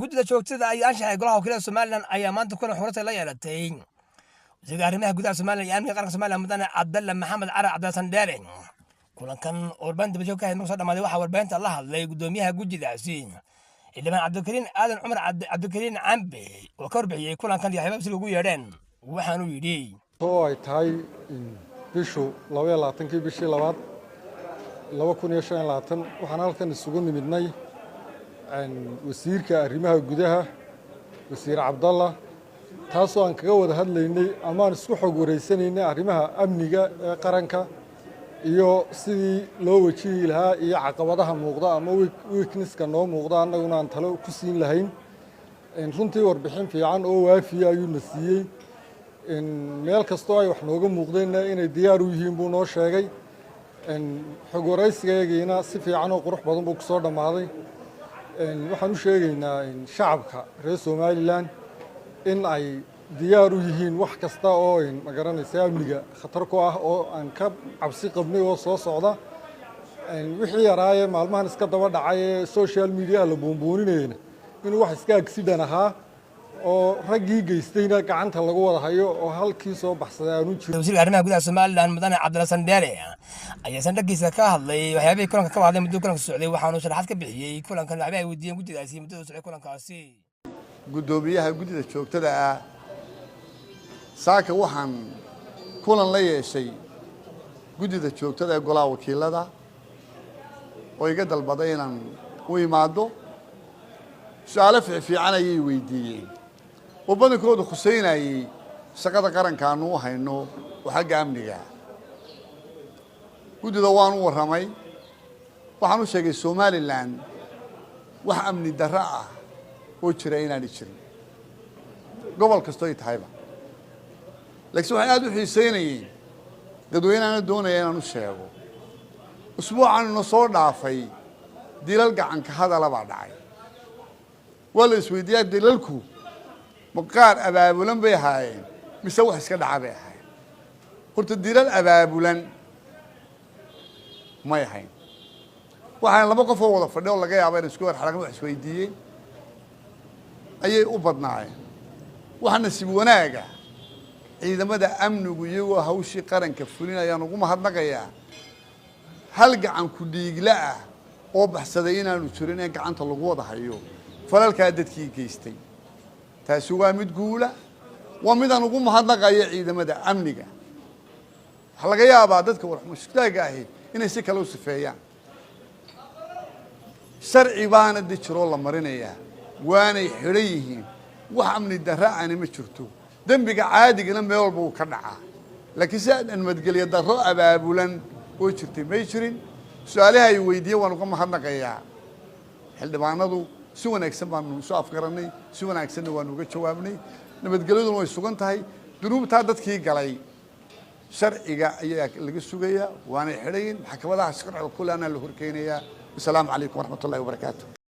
gudida joogtada ay anshaxay golaha wakiilada Soomaaliland ayaa maanta kulan xurata la yeelatay wasiirka arrimaha gudaha Soomaaliland iyo amniga qaranka Soomaaliland mudane Cabdalle Maxamed Cali Cabdilaasan Dheere. kulankan warbaahinta bulshada ka hadlay soo dhamaaday waxa warbaahinta la hadlay gudoomiyaha gudidaasi xildhibaan Cabdikariin Aadan Cumar Cabdikariin Cambe oo ka warbixiyay kulankan iyo xibab si ugu yeedheen waxaanu yidhi oo ay tahay bishu 22 bishii labaad 2025 waxaan halkan isugu nimidnay wasiirka arrimaha gudaha wasiir Cabdalla taasoo aan kaga wada hadlaynay ama aan isku xog wareysanaynay arrimaha amniga ee qaranka iyo sidii loo wajihi lahaa iyo caqabadaha muuqda ama weaknesska noo muuqda annaguna aan talo ku siin lahayn runtii warbixin fiican oo waafiya ayuu na siiyey meel kastoo ay wax nooga muuqdeenna inay diyaar u yihiin buu noo sheegay xog waraysigeegiina si fiican oo qurux badan buu ku soo dhammaaday waxaan u sheegaynaa shacabka reer Somaliland in ay diyaar u yihiin wax kasta oo ma garanaysa amniga khatar ku ah oo aan ka cabsi qabnay oo soo socda wixii yaraaye maalmahan iska daba dhacay social media la boonbooninayna inuu wax iska accident ahaa oo raggii geystayna gacanta lagu wada hayo oo halkii soo baxsaday aanu jirin wasiirka arrimaha gudaha Soomaaliland mudane Cabdilaasan Dheere ayaa sanadkiisa ka hadlay waxyaabihii kulanka ka hadlay muddo kulanka socday waxaanu sharaxaad ka bixiyay kulankan waxba ay weydiiyeen gudidaasi muddada socday kulankaasi gudoomiyaha gudida joogtada ah saaka waxaan kulan la yeeshay gudida joogtada ee golaha wakiilada oo iga dalbaday inaan u imaado su'aalo fiican ayay weydiiyeen oo badankoodu khuseynayay shaqada qaranka aanu u hayno oo xagga amniga gudida waan u warramay waxaan u sheegay Somaliland wax amni darro ah oo jira inaan jirin gobol kasto ay tahayba laakiin waxay aad u xiiseynayeen dadweynaha doonaya inaan u sheego usbuucan soo dhaafay dilal gacan ka hadala baa dhacay wala isweydiiyay dilalku maqaar abaabulan bay ahaayeen mise wax iska dhaca bay ahaayeen horta dilal abaabulan ma yahayn waxaan laba qof oo wada fadhiyo laga yaabay in isku war xaragan wax isweydiiyeen ayay u badnaayeen waxana si wanaaga ciidamada amnigu iyagoo hawshii qaranka fulinayaan ugu mahadnaqayaa hal gacan ku dhiigla ah oo baxsaday inaanu jirin in gacanta lagu wada hayo falalka dadkii geystay taasi waa mid guula waa mid aan ugu mahadnaqayo ciidamada amniga waxa laga yaabaa dadka war mushkilaaga ah inay si kale u sifeeyaan sharci baana dijiro la marinayaa waanay xiran yihiin wax amni darro aan ma jirto dambiga caadigana meel walba uu ka dhacaa laakiin si aan madgaliyo darro abaabulan oo jirtay ma jirin su'aalaha ay weydiiyeen waan uga mahadnaqayaa xildhibaanadu si wanaagsan baan soo afgaranay si wanaagsan waan uga jawaabnay nabadgelyadu way sugan tahay dunuubta dadkii galay sharciga ayaa laga sugayaa waana xidhayn maxkamadaha sharciga kulana la horkeenayaa. Assalaamu calaykum waraxmatullaahi wabarakaatuh.